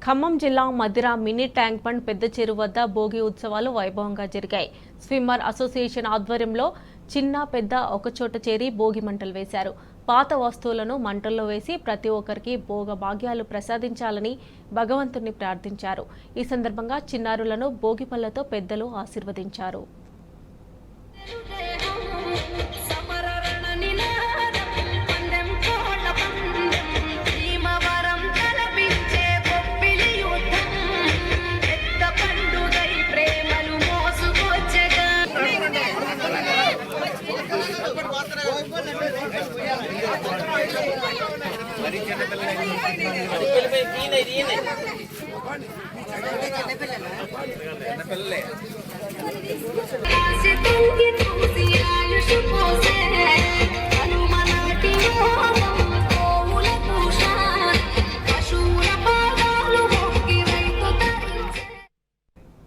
ఖమ్మం జిల్లా Madhira mini tank bund పెద్ద చెరువు వద్ద భోగి ఉత్సవాలు వైభవంగా జరిగాయి. స్విమ్మర్ అసోసియేషన్ ఆధ్వర్యంలో చిన్న పెద్ద ఒకచోట చేరి భోగి మంటలు వేశారు. పాత వస్తువులను మంటల్లో వేసి ప్రతి ఒక్కరికి భోగ భాగ్యాలు ప్రసాదించాలని భగవంతుని ప్రార్థించారు. ఈ సందర్భంగా చిన్నారులను భోగి పళ్లతో పెద్దలు ఆశీర్వదించారు. Thank you.